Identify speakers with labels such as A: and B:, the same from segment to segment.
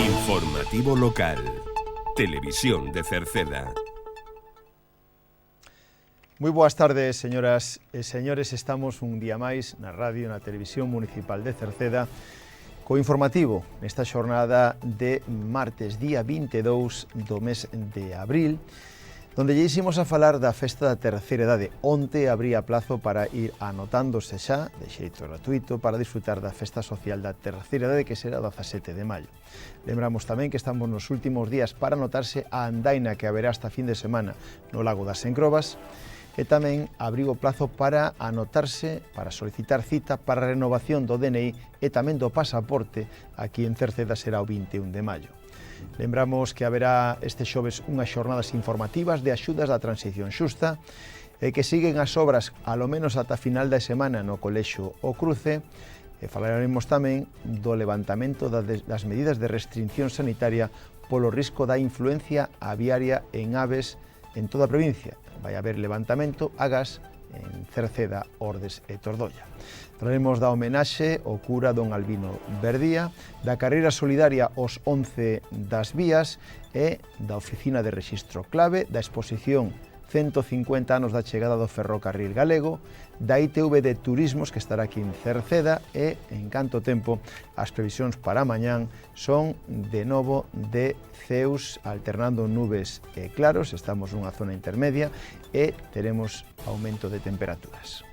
A: Informativo local. Televisión de Cerceda.
B: Moi boas tardes, señoras e señores. Estamos un día máis na radio, na Televisión Municipal de Cerceda, co informativo nesta xornada de martes, día 22 do mes de abril, donde lle íximos a falar da festa da terceira idade. Onte abría plazo para ir anotándose xa, de xeito gratuito, para disfrutar da festa social da terceira idade, que será o 17 de maio. Lembramos tamén que estamos nos últimos días para anotarse a andaina que haberá esta fin de semana no Lago das Encrobas, e tamén abriu o plazo para anotarse, para solicitar cita para a renovación do DNI e tamén do pasaporte. Aquí en Cerceda será o 21 de maio. Lembramos que haberá este xoves unhas xornadas informativas de axudas da transición xusta e que siguen as obras alo menos ata final da semana no Colexio O Cruce, e falaremos tamén do levantamento das medidas de restricción sanitaria polo risco da influencia aviaria en aves en toda a provincia. Vai haber levantamento a gas en Cerceda, Ordes e Tordolla. Falaremos da homenaxe ao cura don Albino Verdía, da carreira solidaria aos 11 das vías e da oficina de rexistro clave, da exposición 150 anos da chegada do ferrocarril galego, da ITV de Turismos que estará aquí en Cerceda e, en canto tempo, as previsións para mañán son de novo de ceus alternando nubes e claros. Estamos nunha zona intermedia e teremos aumento de temperaturas.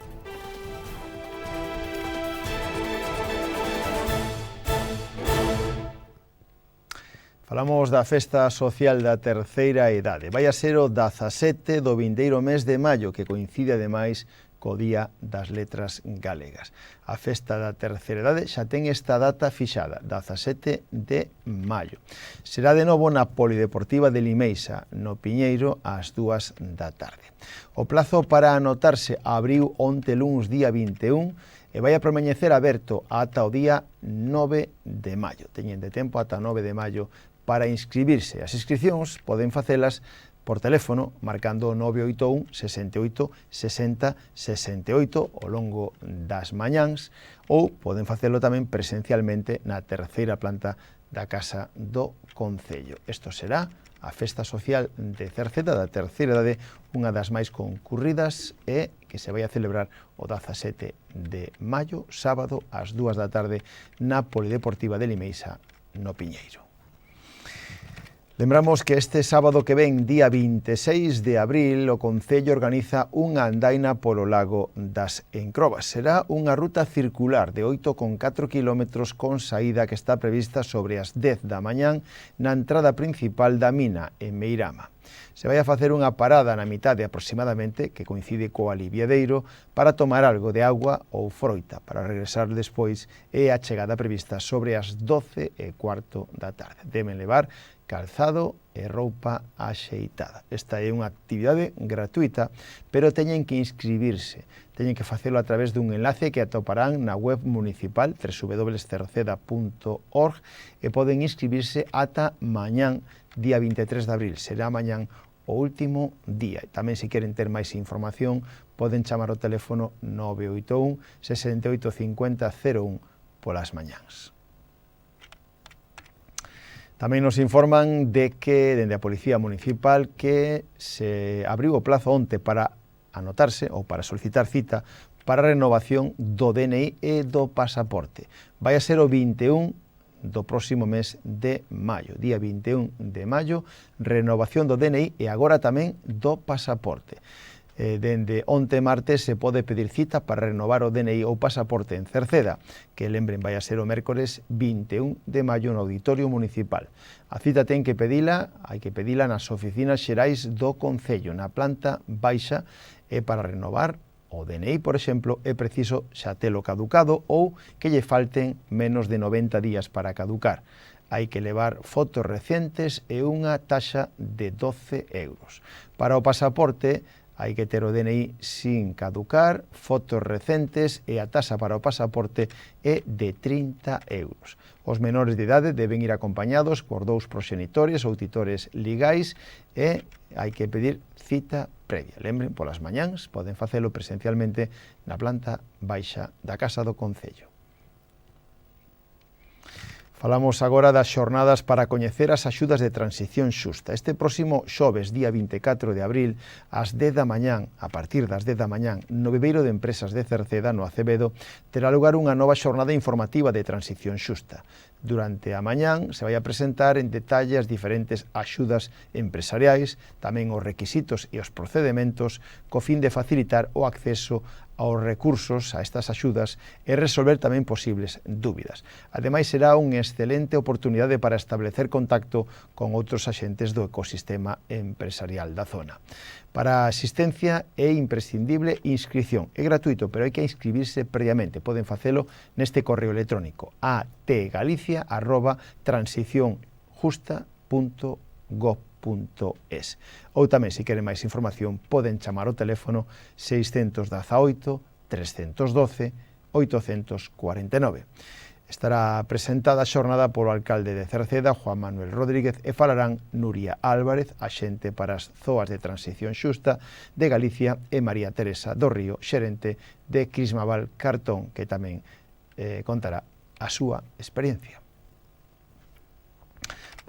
B: Falamos da festa social da terceira idade. Vai a ser o 17 do vindeiro mes de maio, que coincide ademais co Día das Letras Galegas. A festa da terceira idade xa ten esta data fixada, 17 de maio. Será de novo na Polideportiva de Limeixa, no Piñeiro, ás 2 da tarde. O plazo para anotarse abriu onte luns día 21 e vai a permanecer aberto ata o día 9 de maio. Teñen de tempo ata 9 de maio para inscribirse. As inscripcións poden facelas por teléfono marcando 981 68 60 68 ao longo das mañáns, ou poden facelo tamén presencialmente na terceira planta da Casa do Concello. Isto será a festa social de Cerceda da terceira idade, unha das máis concurridas e que se vai a celebrar o 17 de maio, sábado, ás 2 da tarde, na Polideportiva de Limeixa, no Piñeiro. Lembramos que este sábado que ven, día 26 de abril, o Concello organiza unha andaina polo Lago das Encrobas. Será unha ruta circular de 8,4 km con saída que está prevista sobre as 10 da mañán na entrada principal da mina, en Meirama. Se vai a facer unha parada na mitade aproximadamente, que coincide co aliviadeiro, para tomar algo de agua ou froita, para regresar despois, e a chegada prevista sobre as 12:15 da tarde. Deben levar calzado e roupa axeitada. Esta é unha actividade gratuita, pero teñen que inscribirse. Teñen que facelo a través dun enlace que atoparán na web municipal www.cerceda.org e poden inscribirse ata mañán, día 23 de abril. Será mañán o último día. Tamén, se queren ter máis información, poden chamar ao teléfono 981 68 50 01 polas mañáns. Tamén nos informan de que, dende a Policía Municipal, que se abriu o plazo onte para anotarse ou para solicitar cita para a renovación do DNI e do pasaporte. Vai a ser o 21 do próximo mes de maio, día 21 de maio, renovación do DNI e agora tamén do pasaporte. Dende onte martes se pode pedir cita para renovar o DNI ou pasaporte en Cerceda, que lembren vai a ser o mércores 21 de maio no Auditorio Municipal. A cita hai que pedila nas oficinas xerais do Concello, na planta baixa, e para renovar o DNI, por exemplo, é preciso xa telo caducado ou que lle falten menos de 90 días para caducar. Hai que levar fotos recentes e unha taxa de 12 euros. Para o pasaporte, hai que ter o DNI sin caducar, fotos recentes e a taxa para o pasaporte é de 30 euros. Os menores de idade deben ir acompañados por 2 proxenitores ou titores ligais e hai que pedir cita previa. Lembren, polas mañáns poden facelo presencialmente na planta baixa da Casa do Concello. Falamos agora das xornadas para coñecer as axudas de transición xusta. Este próximo xoves, día 24 de abril, ás 10 da mañán, a partir das 10 da mañán, no Viveiro de Empresas de Cerceda, no Acevedo, terá lugar unha nova xornada informativa de transición xusta. Durante a mañán se vai a presentar en detalle as diferentes axudas empresariais, tamén os requisitos e os procedementos, co fin de facilitar o acceso aos recursos a estas axudas e resolver tamén posibles dúbidas. Ademais, será unha excelente oportunidade para establecer contacto con outros axentes do ecosistema empresarial da zona. Para a asistencia é imprescindible inscripción. É gratuito, pero hai que inscribirse previamente. Poden facelo neste correo electrónico atgalicia@transicionjusta.gov.es. Ou tamén, se queren máis información, poden chamar ao teléfono 618 312 849. Estará presentada a xornada polo alcalde de Cerceda, Juan Manuel Rodríguez, e falarán Nuria Álvarez, axente para as zoas de transición xusta de Galicia, e María Teresa do Río, xerente de Crismaval Cartón, que tamén contará a súa experiencia.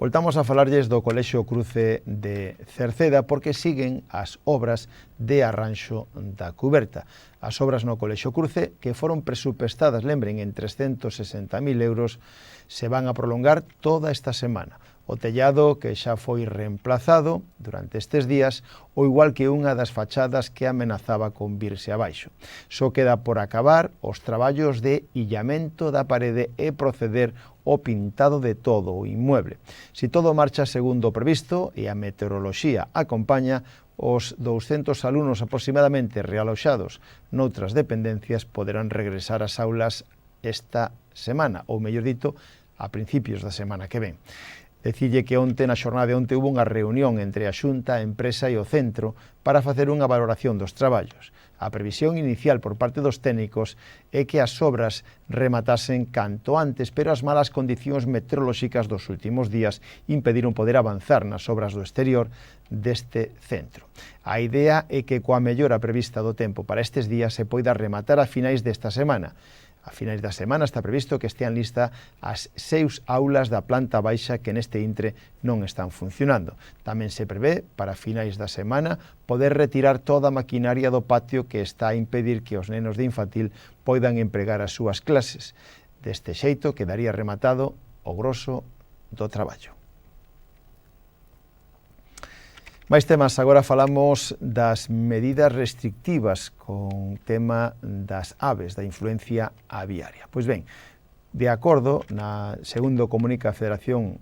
B: Voltamos a falarlles do Colexio Cruce de Cerceda porque siguen as obras de arranxo da cuberta. As obras no Colexio Cruce, que foron presupuestadas, lembren, en 360.000 euros, se van a prolongar toda esta semana. O tellado, que xa foi reemplazado durante estes días, o igual que unha das fachadas que amenazaba con virse abaixo. Só queda por acabar os traballos de illamento da parede e proceder o pintado de todo o inmueble. Si todo marcha segundo o previsto e a meteoroloxía acompaña, os 200 alumnos aproximadamente realoxados noutras dependencias poderán regresar ás aulas esta semana, ou mellor dito, a principios da semana que ven. Decille que onte, na xornada de onte, hubo unha reunión entre a Xunta, a empresa e o centro para facer unha valoración dos traballos. A previsión inicial por parte dos técnicos é que as obras rematasen canto antes, pero as malas condicións meteorolóxicas dos últimos días impediron poder avanzar nas obras do exterior deste centro. A idea é que coa mellora prevista do tempo para estes días se poida rematar a finais desta semana. A finais da semana está previsto que estean lista as 6 aulas da planta baixa que neste intre non están funcionando. Tamén se prevé, para finais da semana, poder retirar toda a maquinaria do patio que está a impedir que os nenos de infantil poidan empregar as súas clases. Deste xeito quedaría rematado o groso do traballo. Mais temas, agora falamos das medidas restrictivas con tema das aves, da influencia aviaria. Pois ben, de acordo, segundo comunica a Federación,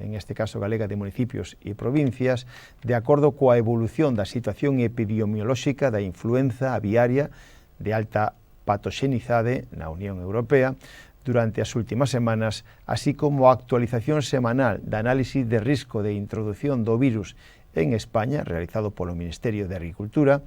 B: en este caso galega de municipios e provincias, de acordo coa evolución da situación epidemiolóxica da influenza aviaria de alta patoxenizade na Unión Europea, durante as últimas semanas, así como a actualización semanal da análise de risco de introdución do virus en España, realizado polo Ministerio de Agricultura,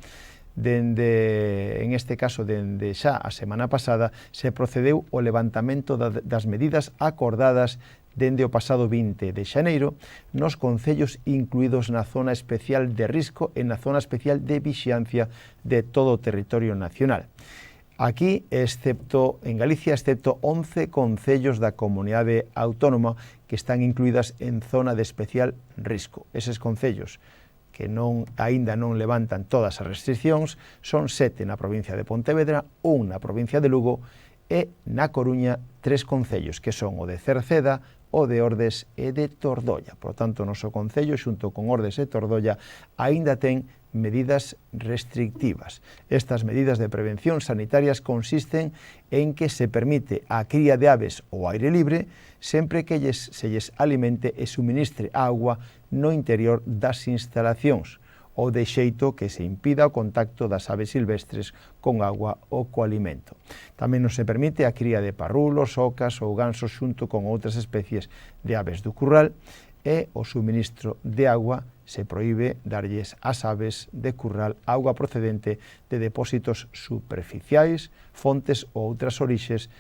B: en este caso, dende xa a semana pasada, se procedeu o levantamento das medidas acordadas dende o pasado 20 de xaneiro nos concellos incluídos na zona especial de risco e na zona especial de vixiancia de todo o territorio nacional. Aquí, en Galicia, excepto 11 concellos da comunidade autónoma que están incluídas en zona de especial risco. Eses concellos que aínda non levantan todas as restriccións son 7 na provincia de Pontevedra, 1 na provincia de Lugo e na Coruña 3 concellos, que son o de Cerceda, o de Ordes e de Tordolla. Por tanto, o noso concello, xunto con Ordes e Tordolla, aínda ten medidas restrictivas. Estas medidas de prevención sanitarias consisten en que se permite a cría de aves ao aire libre sempre que se lles alimente e suministre agua no interior das instalacións, ou de xeito que se impida o contacto das aves silvestres con agua ou co alimento. Tamén non se permite a cría de parrulos, ocas ou gansos xunto con outras especies de aves do curral, e o suministro de agua se proíbe darlles ás aves de curral auga procedente de depósitos superficiais, fontes ou outras orixes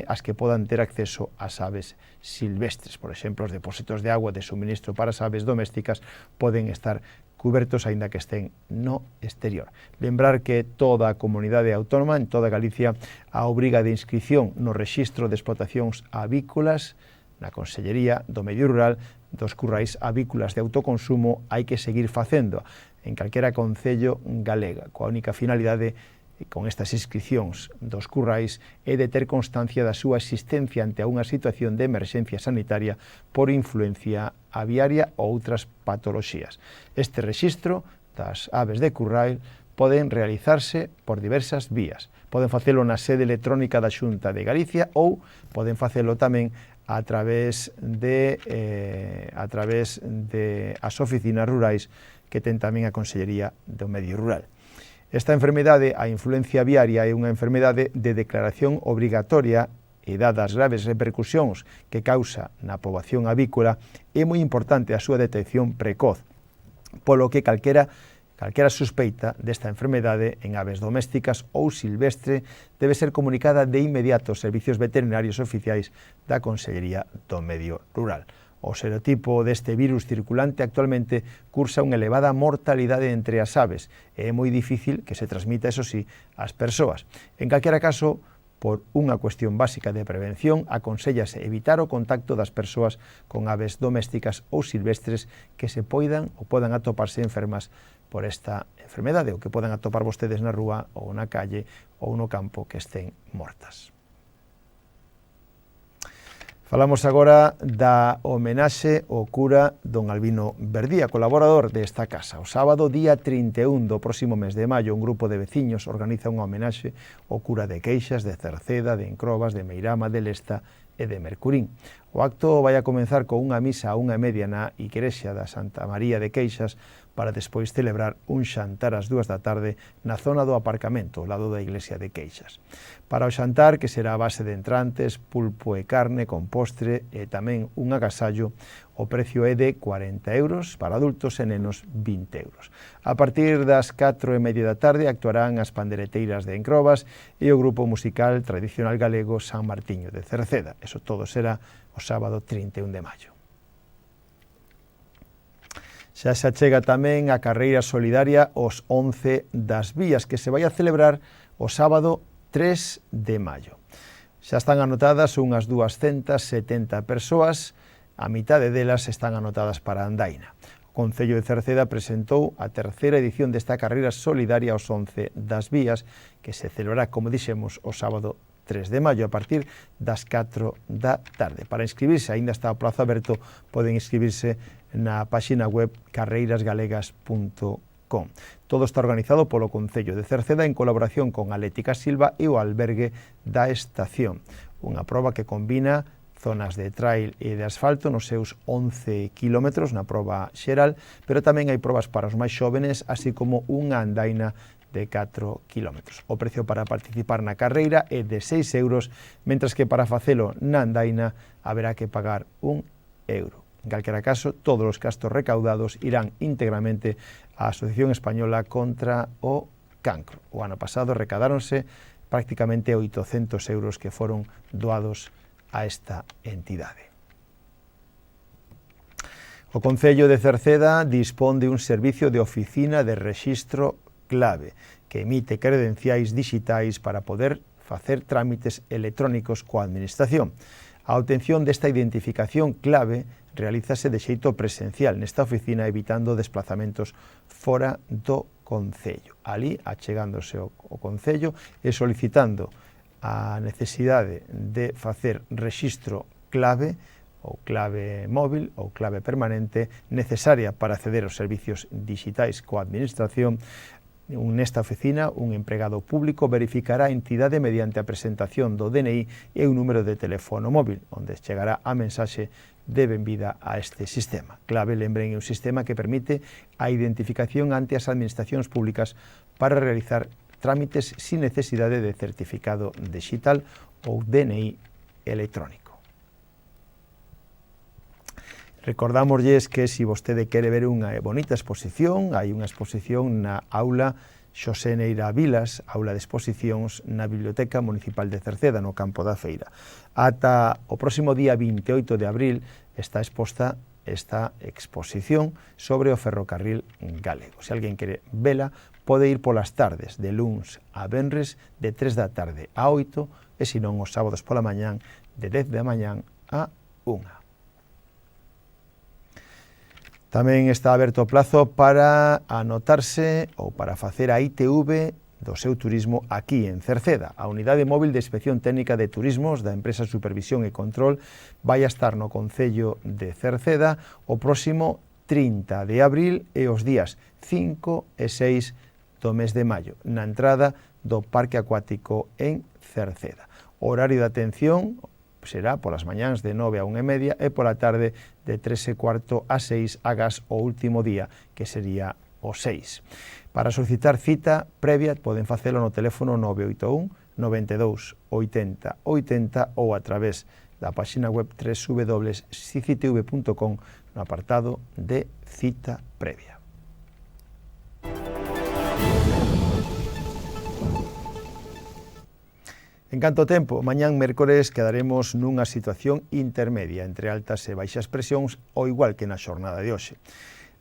B: as que podan ter acceso ás aves silvestres. Por exemplo, os depósitos de agua de suministro para as aves domésticas poden estar cubertos aínda que estén no exterior. Lembrar que toda a comunidade autónoma, en toda Galicia, a obriga de inscripción no rexistro de explotacións avícolas na Consellería do Medio Rural dos currais avícolas de autoconsumo hai que seguir facendo en calquera concello galega, coa única finalidade con estas inscripcións dos currais é de ter constancia da súa existencia ante unha situación de emerxencia sanitaria por influencia aviaria ou outras patoloxías. Este rexistro das aves de curral poden realizarse por diversas vías. Poden facelo na sede electrónica da Xunta de Galicia ou poden facelo tamén a través de as oficinas rurais que ten tamén a Consellería do Medio Rural. Esta enfermedade, a influencia aviaria, é unha enfermedade de declaración obrigatoria e dadas as graves repercusións que causa na poboación avícola, é moi importante a súa detección precoz, polo que calquera suspeita desta enfermedade en aves domésticas ou silvestre debe ser comunicada de inmediato aos servicios veterinarios oficiais da Consellería do Medio Rural. O serotipo deste virus circulante actualmente cursa unha elevada mortalidade entre as aves e é moi difícil que se transmita, eso sí, ás persoas. En calquera caso, por unha cuestión básica de prevención, aconsellase evitar o contacto das persoas con aves domésticas ou silvestres que se poidan ou podan atoparse enfermas por esta enfermedade ou que podan atopar vostedes na rúa ou na calle ou no campo que estén mortas. Falamos agora da homenaxe ao cura don Albino Verdía, colaborador desta casa. O sábado, día 31 do próximo mes de maio, un grupo de veciños organiza unha homenaxe ao cura de Queixas, de Cerceda, de Encrobas, de Meirama, de Lesta e de Mercurín. O acto vai a comenzar con unha misa a 1:30 na igrexa da Santa María de Queixas para despois celebrar un xantar ás 2 da tarde na zona do aparcamento, ao lado da iglesia de Queixas. Para o xantar, que será a base de entrantes, pulpo e carne con postre e tamén un agasallo, o precio é de 40 euros, para adultos e nenos 20 euros. A partir das 4:30 da tarde actuarán as pandereteiras de Encrobas e o grupo musical tradicional galego San Martiño de Cerceda. Eso todo será o sábado 31 de maio. Xa se achega tamén a carreira solidaria os 11 das vías, que se vai a celebrar o sábado 3 de maio. Xa están anotadas unhas 270 persoas, a mitade delas están anotadas para Andaina. O Concello de Cerceda presentou a terceira edición desta carreira solidaria aos 11 das vías, que se celebrará, como dixemos, o sábado 3 de maio, a partir das 4 da tarde. Para inscribirse, aínda está o prazo aberto, poden inscribirse na páxina web carreirasgalegas.com. Todo está organizado polo Concello de Cerceda en colaboración con Atlética Silva e o albergue da estación. Unha proba que combina zonas de trail e de asfalto nos seus 11 kilómetros na proba xeral, pero tamén hai probas para os máis xóvenes, así como unha andaina de 4 kilómetros. O precio para participar na carreira é de 6 euros, mentras que para facelo na andaina haberá que pagar 1 euro. En calquera caso, todos os gastos recaudados irán íntegramente á Asociación Española contra o Cancro. O ano pasado recadáronse prácticamente 800 euros que foron doados a esta entidade. O Concello de Cerceda dispón de un servicio de oficina de rexistro clave que emite credenciais digitais para poder facer trámites electrónicos coa Administración. A obtención desta identificación clave realízase de xeito presencial nesta oficina, evitando desplazamentos fora do Concello. Ali, achegándose ao Concello e solicitando a necesidade de facer rexistro clave ou clave móvil ou clave permanente necesaria para acceder aos servicios digitais coa Administración. Nesta oficina, un empregado público verificará a entidade mediante a presentación do DNI e un número de teléfono móvil, onde chegará a mensaxe de benvida a este sistema. Clave, lembren, é un sistema que permite a identificación ante as administracións públicas para realizar trámites sin necesidade de certificado digital ou DNI electrónico. Recordámoslles que se vostede quere ver unha bonita exposición, hai unha exposición na aula Xosé Neira Vilas, aula de exposicións na Biblioteca Municipal de Cerceda, no campo da feira. Ata o próximo día 28 de abril está exposta esta exposición sobre o ferrocarril galego. Se alguén quere vela, pode ir polas tardes, de luns a venres, de 3 da tarde a 8, e senón os sábados pola mañán, de 10 da mañán a Tamén está aberto o plazo para anotarse ou para facer a ITV do seu turismo aquí en Cerceda. A Unidade Móvil de Inspección Técnica de Turismos da empresa Supervisión e Control vai a estar no Concello de Cerceda o próximo 30 de abril e os días 5 e 6 do mes de maio, na entrada do Parque Acuático en Cerceda. O horario de atención será polas mañáns de 9 a 1:30 e pola tarde de 3:15 a 6 agás o último día, que sería o 6. Para solicitar cita previa poden facelo no teléfono 981 92 80 80 ou a través da página web www.cicitv.com no apartado de cita previa. En canto tempo, mañán mércores quedaremos nunha situación intermedia entre altas e baixas presións, ao igual que na xornada de hoxe.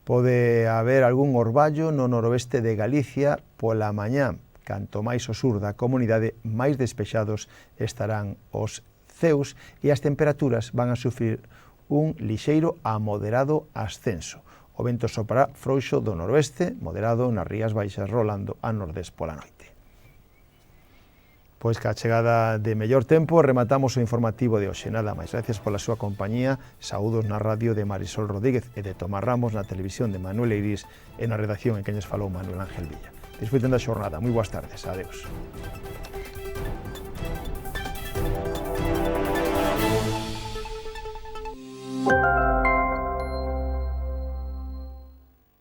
B: Pode haber algún orballo no noroeste de Galicia pola mañá. Canto máis ao sur da comunidade, máis despexados estarán os ceus e as temperaturas van a sufrir un lixeiro a moderado ascenso. O vento soprará frouxo do noroeste, moderado nas rías baixas, rolando a nordés pola noite. Pois ca chegada de mellor tempo rematamos o informativo de hoxe. Nada máis, gracias pola súa compañía. Saúdos na radio de Marisol Rodríguez e de Tomás Ramos, na televisión de Manuel Eirís e na redacción en que lles falou Manuel Ángel Villa. Disfruten da xornada. Moi boas tardes. Adeus.